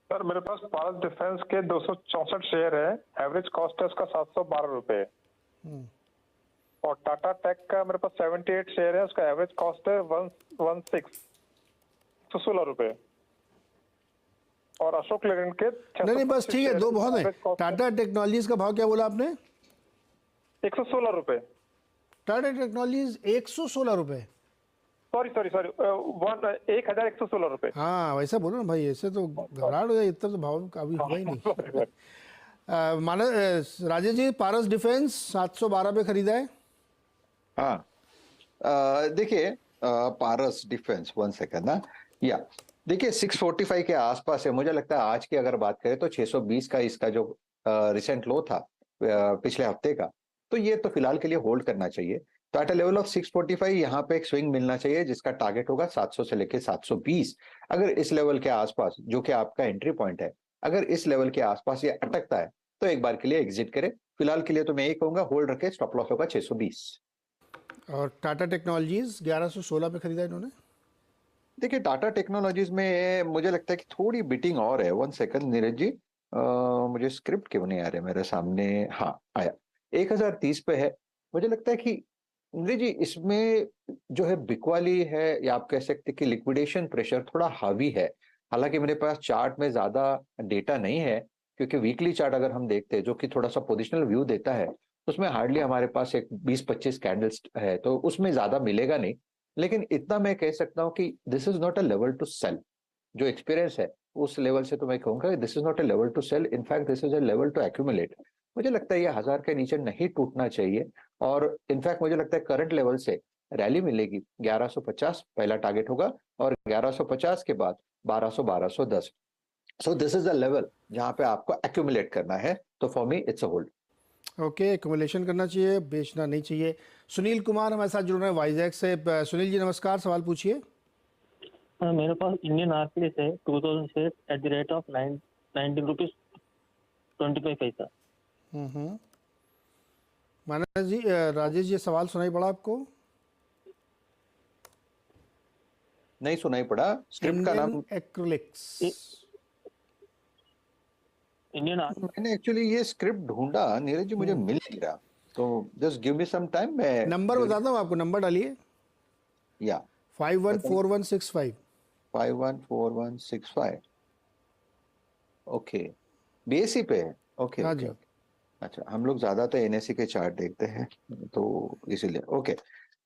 Sir मेरे पास Bharat defence के 264 share है, एवरेज कॉस्ट है उसका 712 रुपए। और टाटा टेक का मेरे पास 78 शेयर है, उसका एवरेज कॉस्ट है 116 रुपए। और अशोक लेलैंड के नहीं बस ठीक है, दो बहुत है। टाटा टेक्नोलॉजीज का भाव क्या बोला आपने? 116 रुपए। टाटा टेक्नोलॉजीज 116 रुपए। सॉरी 1116 रुपए। हाँ वैसा बोलो ना भाई, ऐसे तो घबराहट हो जाए, इतना तो भाव कभी होगा ही नहीं। माना राजेश जी, पारस डिफेंस 712 पे खरीदा है। हाँ देखिए पारस डिफेंस 1 सेकंड ना, या देखिए 645 के आसपास है। मुझे लगता है आज की अगर बात करें तो 620 का इसका जो रिसेंट लो था पिछले हफ्ते का, तो ये तो फिलहाल के लिए होल्ड करना चाहिए। तो एट अ लेवल ऑफ 645 यहाँ पे एक स्विंग मिलना चाहिए जिसका टारगेट होगा 700 से लेकर 720। अगर इस लेवल के आसपास, जो कि आपका एंट्री पॉइंट है, अगर इस लेवल के आसपास ये अटकता है तो एक बार के लिए एग्जिट करें। फिलहाल के लिए तो मैं यही कहूंगा होल्ड रखे, स्टॉप लॉस होगा 620। और टाटा टेक्नोलॉजीज 1116 पे खरीदा इन्होंने। देखिए टाटा टेक्नोलॉजीज में मुझे लगता है कि थोड़ी बिटिंग और है। 1 सेकंड नीरज जी, मुझे स्क्रिप्ट क्यों नहीं आ रहे मेरे सामने। हाँ आया, 1030 पे है। मुझे लगता है कि नीरज जी इसमें जो है बिकवाली है, या आप कह सकते हैं कि लिक्विडेशन प्रेशर थोड़ा हावी है। हालांकि मेरे पास चार्ट में ज्यादा डेटा नहीं है, क्योंकि वीकली चार्ट अगर हम देखते हैं जो कि थोड़ा सा पोजिशनल व्यू देता है, उसमें हार्डली हमारे पास एक 20-25 कैंडल्स है, तो उसमें ज्यादा मिलेगा नहीं। लेकिन इतना मैं कह सकता हूं कि this is not a level to sell. जो एक्सपीरियंस है उस लेवल से तो मैं कहूंगा this is not a level to sell, in fact this is a level to accumulate. मुझे लगता है ये 1000 के नीचे नहीं टूटना चाहिए। और इनफैक्ट मुझे लगता है करंट लेवल से रैली मिलेगी। 1150 पहला टारगेट होगा, और 1150 के बाद 1200 1210। So this is the level जहां पे आपको एक्यूमुलेट करना है। तो for me it's a hold. Okay, accumulation करना चाहिए, बेचना नहीं चाहिए। सुनील कुमार हमारे साथ जुड़ रहे हैं वाइजैक से। सुनील जी नमस्कार, सवाल पूछिए। मेरे पास इंडियन आरपीएस है 2000 share at the rate of 19 rupees 25 पैसा। माना जी, राजेश जी सवाल सुनाई पड़ा आपको? नहीं सुनाई पड़ा। स्क्रिप्ट का नाम एक्रिलिक्स। इंडियन मैंने एक्चुअली ये स्क्रिप्ट ढूंढा नीरज जी, मुझे मिल नहीं रहा। तो just give me some time, मैं नंबर बताता हूँ आपको, नंबर डालिए। या 514165। 514165। ओके, बीएससी पे है। ओके हाँ ओके जी। ओके। अच्छा, हम लोग ज्यादा तो एनएससी के चार्ट देखते हैं, तो इसीलिए ओके।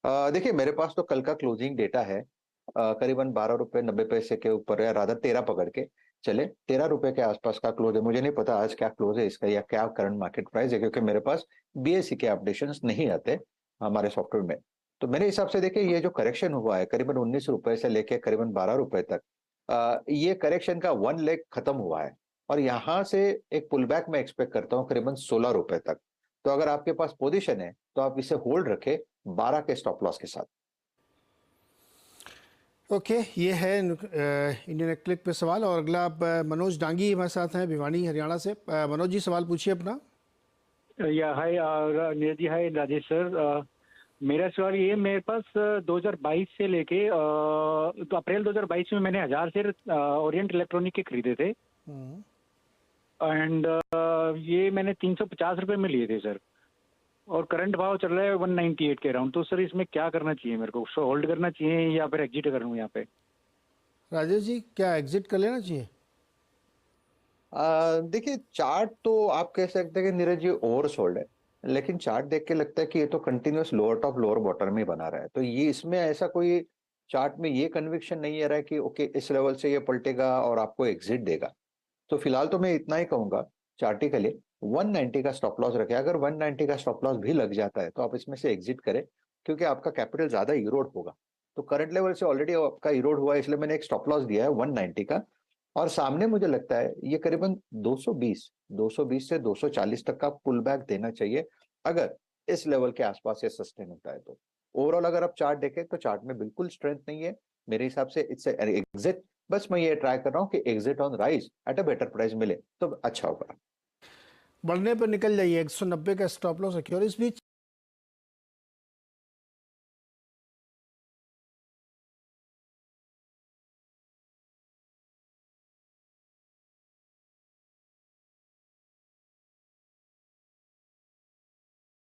देखिए मेरे पास तो कल का क्लोजिंग डेटा है, करीबन 12 रुपए 90 पैसे के ऊपर है, राधा 13 पकड़ के चले 13 रुपए के आसपास का क्लोज है। मुझे नहीं पता आज क्या क्लोज है इसका, या क्या करंट मार्केट प्राइस है, क्योंकि मेरे पास बीएससी के अपडेशंस नहीं आते हमारे सॉफ्टवेयर में। तो मेरे हिसाब से देखिए ये जो करेक्शन हुआ है करीबन 19 रुपए से लेके करीबन 12 रुपए तक, ये करेक्शन का 1 लेग खत्म हुआ है। और यहां से एक पुल बैक मैं एक्सपेक्ट करता हूं करीबन 16 रुपए तक। तो अगर आपके पास पोजीशन है तो आप इसे होल्ड रखें 12 के स्टॉप लॉस के साथ। ओके, ये है इंडियन क्लिक पे सवाल। और अगला आप मनोज डांगी हमारे साथ हैं भिवानी हरियाणा से। मनोज जी सवाल पूछिए अपना। या हाय नीरज जी, हाय राजेश सर। मेरा सवाल ये, मेरे पास 2022 से लेके तो अप्रैल 2022 में मैंने 1000 शेयर ओरिएंट इलेक्ट्रॉनिक के खरीदे थे। एंड ये मैंने 350 रुपए में लिए थे सर, और करंट भाव चल रहा है 198 के अराउंड। तो सर इसमें क्या करना चाहिए मेरे को? होल्ड करना चाहिए या फिर एग्जिट करूँ यहाँ पे? राजेश जी क्या एग्जिट कर लेना चाहिए? देखिए चार्ट तो आप कह सकते हैं कि नीरज जी ओवर सोल्ड है, लेकिन चार्ट देख के लगता है कि ये तो continuous lower top lower bottom में बना रहा है। तो ये इसमें ऐसा कोई चार्ट में ये कन्विक्शन नहीं आ रहा है कि ओके इस लेवल से ये पलटेगा और आपको एग्जिट देगा। तो फिलहाल तो मैं इतना ही कहूंगा, चार्टिकली 190 का स्टॉप लॉस रखें। अगर 190 का स्टॉप लॉस भी लग जाता है तो आप इसमें से एग्जिट करें, क्योंकि आपका कैपिटल ज्यादा इरोड होगा। तो करंट लेवल से ऑलरेडी आपका इरोड हुआ है, इसलिए मैंने एक स्टॉप लॉस दिया है 190 का। और सामने मुझे लगता है ये करीबन 220 से 240 तक का पुल बैक देना चाहिए, अगर इस लेवल के आसपास ये सस्टेन होता है तो। ओवरऑल अगर आप चार्ट देखें तो चार्ट में बिल्कुल स्ट्रेंथ नहीं है मेरे हिसाब से। It's exit. बस मैं ये ट्राई कर रहा हूँ कि exit on rise at a better price मिले तो अच्छा होगा। बढ़ने पर निकल जाइए, 190 का स्टॉप लॉस रखिए। और इस बीच